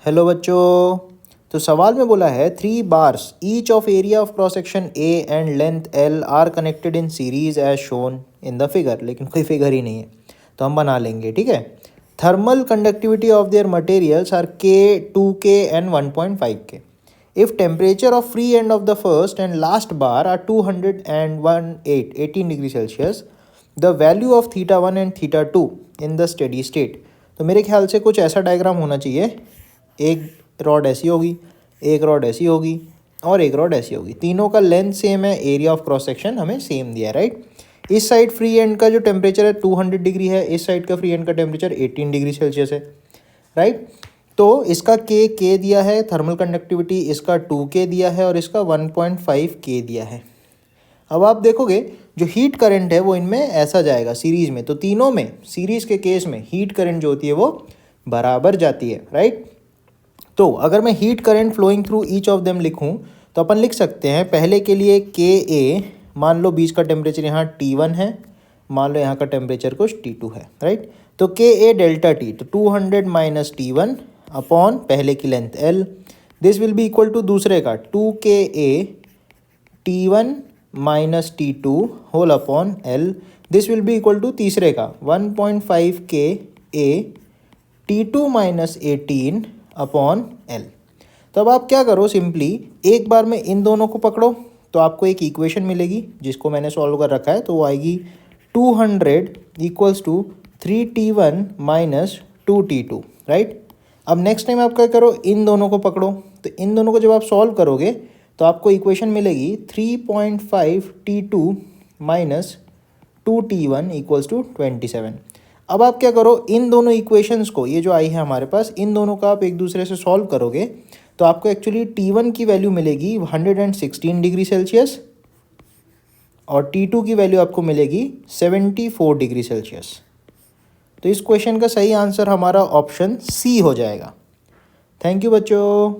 Hello बच्चों। तो सवाल में बोला है 3 bars each of area of cross section A and length L are connected in series as shown in the figure. लेकिन कोई फिगर ही नहीं है तो हम बना लेंगे, ठीक है। Thermal conductivity of their materials are K 2K and 1.5K। If temperature of free end of the first and last bar are 200 and 18 degree Celsius, the value of θ1 and θ2 in the steady state. तो मेरे ख्याल से कुछ ऐसा diagram होना चाहिए। एक rod ऐसी होगी, एक रॉड ऐसी होगी और एक रॉड ऐसी होगी। तीनों का लेंथ सेम है, एरिया ऑफ क्रॉस सेक्शन हमें सेम दिया है, राइट। इस साइड फ्री एंड का जो टेम्परेचर है 200 डिग्री है, इस साइड का फ्री एंड का टेम्परेचर 18 डिग्री सेल्सियस है, राइट। तो इसका के दिया है, थर्मल कंडक्टिविटी इसका 2K दिया है और इसका 1.5K दिया है। अब आप देखोगे जो हीट करंट है वो इनमें ऐसा जाएगा सीरीज में, तो तीनों में सीरीज के केस में हीट करंट जो होती है वो बराबर जाती है, राइट। तो अगर मैं heat current flowing through each of them लिखूं तो अपन लिख सकते हैं पहले के लिए के ए, मान लो बीच का टेम्परेचर यहाँ T1 है, मान लो यहाँ का टेम्परेचर कुछ T2 है, राइट। तो के ए डेल्टा टी, तो 200 माइनस T1 अपॉन पहले की length L, this will be equal to दूसरे का 2KA T1 minus T2 whole upon L, this will be equal to तीसरे का 1.5KA T2 minus 18 upon L। तो अब आप क्या करो, सिंपली एक बार में इन दोनों को पकड़ो तो आपको एक इक्वेशन मिलेगी जिसको मैंने सॉल्व कर रखा है। तो वो आएगी 200 equals to 3T1 minus 2T2, right. अब नेक्स्ट टाइम आप क्या करो, इन दोनों को पकड़ो। तो इन दोनों को जब आप सॉल्व करोगे तो आपको इक्वेशन मिलेगी 3.5T2 minus 2T1 equals to 27। अब आप क्या करो, इन दोनों इक्वेशंस को, ये जो आई है हमारे पास, इन दोनों का आप एक दूसरे से सॉल्व करोगे तो आपको एक्चुअली T1 की वैल्यू मिलेगी 116 डिग्री सेल्सियस और T2 की वैल्यू आपको मिलेगी 74 डिग्री सेल्सियस। तो इस क्वेश्चन का सही आंसर हमारा ऑप्शन सी हो जाएगा। थैंक यू बच्चों।